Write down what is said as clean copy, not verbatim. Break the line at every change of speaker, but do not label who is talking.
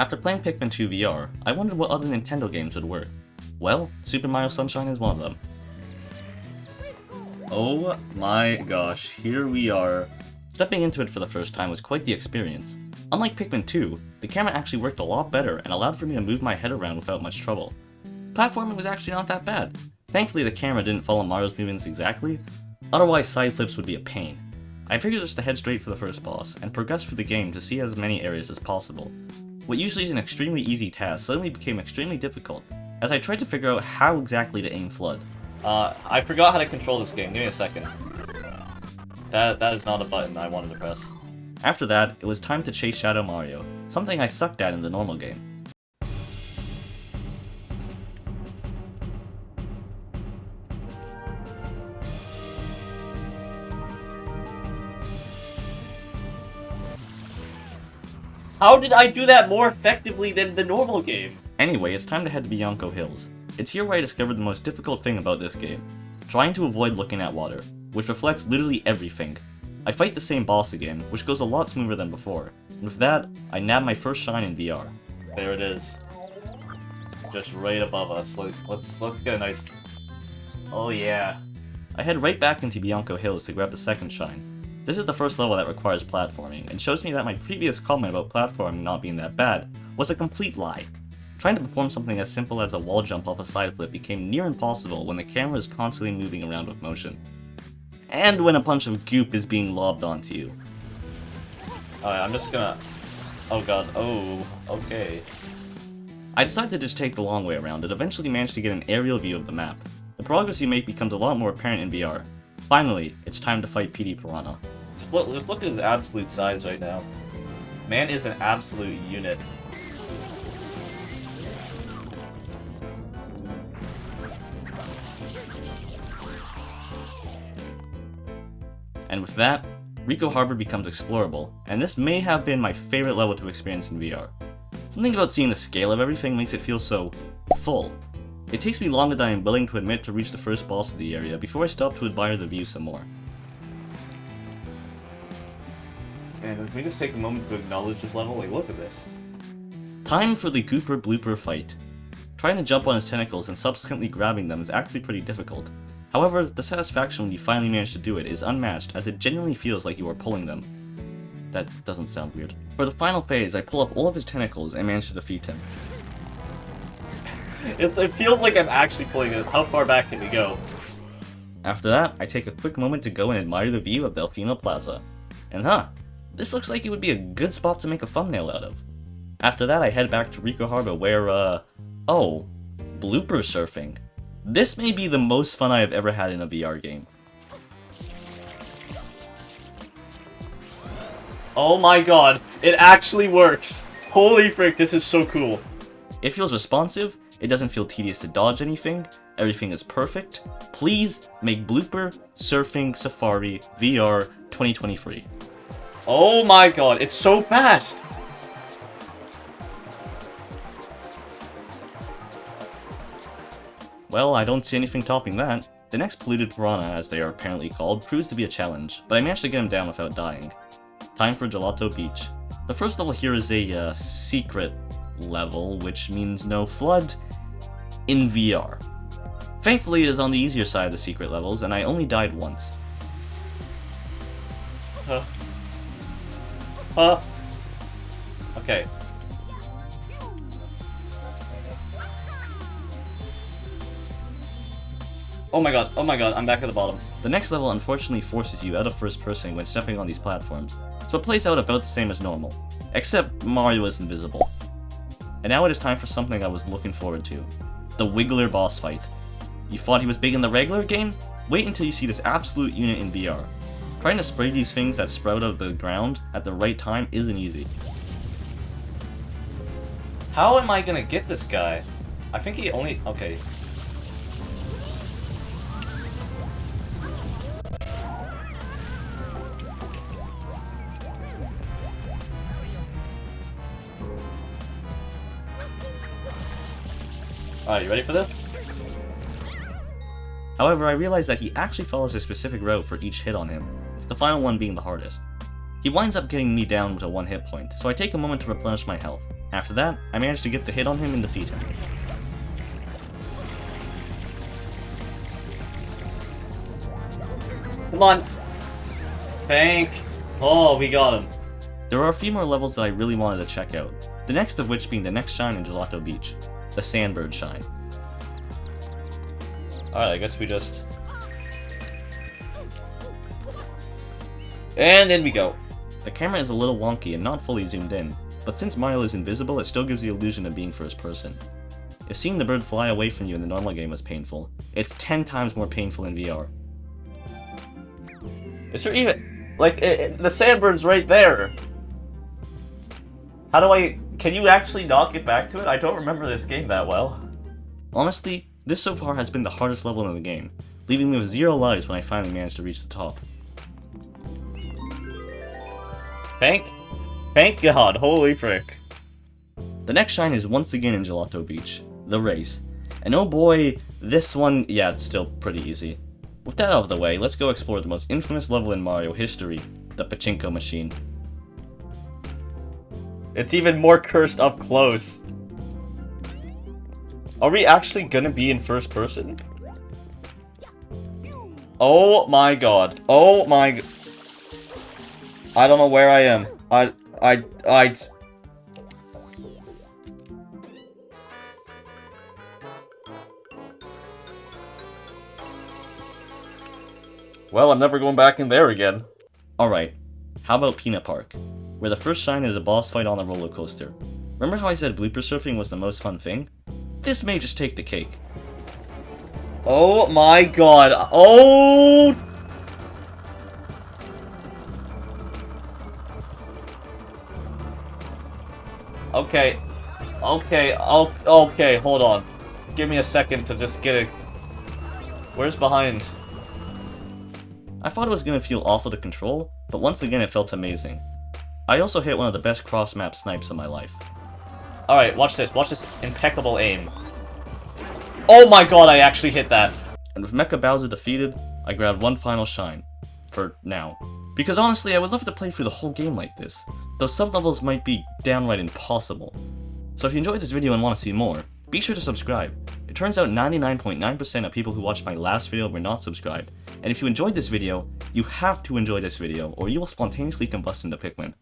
After playing Pikmin 2 VR, I wondered what other Nintendo games would work. Well, Super Mario Sunshine is one of them. Oh my gosh, here we are. Stepping into it for the first time was quite the experience. Unlike Pikmin 2, the camera actually worked a lot better and allowed for me to move my head around without much trouble. Platforming was actually not that bad. Thankfully the camera didn't follow Mario's movements exactly, otherwise side flips would be a pain. I figured just to head straight for the first boss, and progress through the game to see as many areas as possible. What usually is an extremely easy task suddenly became extremely difficult, as I tried to figure out how exactly to aim FLUDD. I forgot how to control this game, give me a second. That is not a button I wanted to press. After that, it was time to chase Shadow Mario, something I sucked at in the normal game.
How did I do that more effectively than the normal game?
Anyway, it's time to head to Bianco Hills. It's here where I discovered the most difficult thing about this game. Trying to avoid looking at water, which reflects literally everything. I fight the same boss again, which goes a lot smoother than before. And with that, I nab my first shine in VR.
There it is. Just right above us. Let's get a nice... Oh yeah.
I head right back into Bianco Hills to grab the second shine. This is the first level that requires platforming, and shows me that my previous comment about platforming not being that bad was a complete lie. Trying to perform something as simple as a wall jump off a side flip became near impossible when the camera is constantly moving around with motion. And when a bunch of goop is being lobbed onto you.
Alright, I'm just gonna... Oh god, oh, okay.
I decided to just take the long way around and eventually managed to get an aerial view of the map. The progress you make becomes a lot more apparent in VR. Finally, it's time to fight PD Piranha.
Let's look at his absolute size right now. Man is an absolute unit.
And with that, Ricoh Harbor becomes explorable, and this may have been my favorite level to experience in VR. Something about seeing the scale of everything makes it feel so full. It takes me longer than I'm willing to admit to reach the first boss of the area before I stop to admire the view some more.
And can we just take a moment to acknowledge this level? Like, look at this.
Time for the Gooper Blooper fight. Trying to jump on his tentacles and subsequently grabbing them is actually pretty difficult. However, the satisfaction when you finally manage to do it is unmatched, as it genuinely feels like you are pulling them. That doesn't sound weird. For the final phase, I pull up all of his tentacles and manage to defeat him.
It feels like I'm actually pulling it. How far back can we go?
After that, I take a quick moment to go and admire the view of Delfino Plaza. And this looks like it would be a good spot to make a thumbnail out of. After that, I head back to Ricoh Harbor where, oh, blooper surfing. This may be the most fun I have ever had in a VR game.
Oh my god, it actually works! Holy frick, this is so cool.
It feels responsive, it doesn't feel tedious to dodge anything, everything is perfect. Please make Blooper Surfing Safari VR 2023.
Oh my god, it's so fast!
Well, I don't see anything topping that. The next polluted piranha, as they are apparently called, proves to be a challenge, but I managed to get him down without dying. Time for Gelato Beach. The first level here is a secret level, which means no FLUDD in VR. Thankfully, it is on the easier side of the secret levels, and I only died once.
Okay. Oh my god, I'm back at the bottom.
The next level unfortunately forces you out of first person when stepping on these platforms, so it plays out about the same as normal, except Mario is invisible. And now it is time for something I was looking forward to. The Wiggler boss fight. You thought he was big in the regular game? Wait until you see this absolute unit in VR. Trying to spray these things that sprout out of the ground at the right time isn't easy.
How am I gonna get this guy? I think he only... okay. Alright, you ready for this?
However, I realized that he actually follows a specific route for each hit on him, with the final one being the hardest. He winds up getting me down with a 1 hit point, so I take a moment to replenish my health. After that, I managed to get the hit on him and defeat him.
Come on! Tank! Oh, we got him.
There are a few more levels that I really wanted to check out, the next of which being the next shine in Gelato Beach, the Sandbird Shine.
Alright, I guess we just... And in we go.
The camera is a little wonky and not fully zoomed in, but since Mario is invisible, it still gives the illusion of being first person. If seeing the bird fly away from you in the normal game was painful, it's 10 times more painful in VR.
Is there even... Like, the sandbird's right there. How do I... Can you actually not get back to it? I don't remember this game that well.
Honestly, this so far has been the hardest level in the game, leaving me with 0 lives when I finally managed to reach the top.
Thank God, holy frick.
The next shine is once again in Gelato Beach, the race. And oh boy, this one, yeah, it's still pretty easy. With that out of the way, let's go explore the most infamous level in Mario history, the pachinko machine.
It's even more cursed up close. Are we actually gonna be in first person? Oh my god. Oh my... I don't know where I am. Well, I'm never going back in there again.
Alright, how about Peanut Park, where the first shine is a boss fight on a roller coaster. Remember how I said blooper surfing was the most fun thing? This may just take the cake.
Oh my god. Oh! Okay. Okay, hold on. Give me a second to just get it. Where's behind?
I thought it was going to feel awful to control, but once again it felt amazing. I also hit one of the best cross-map snipes of my life.
Alright, watch this impeccable aim. Oh my god, I actually hit that!
And with Mecha Bowser defeated, I grabbed one final shine. For now. Because honestly, I would love to play through the whole game like this, though some levels might be downright impossible. So if you enjoyed this video and want to see more, be sure to subscribe. It turns out 99.9% of people who watched my last video were not subscribed, and if you enjoyed this video, you have to enjoy this video, or you will spontaneously combust into Pikmin.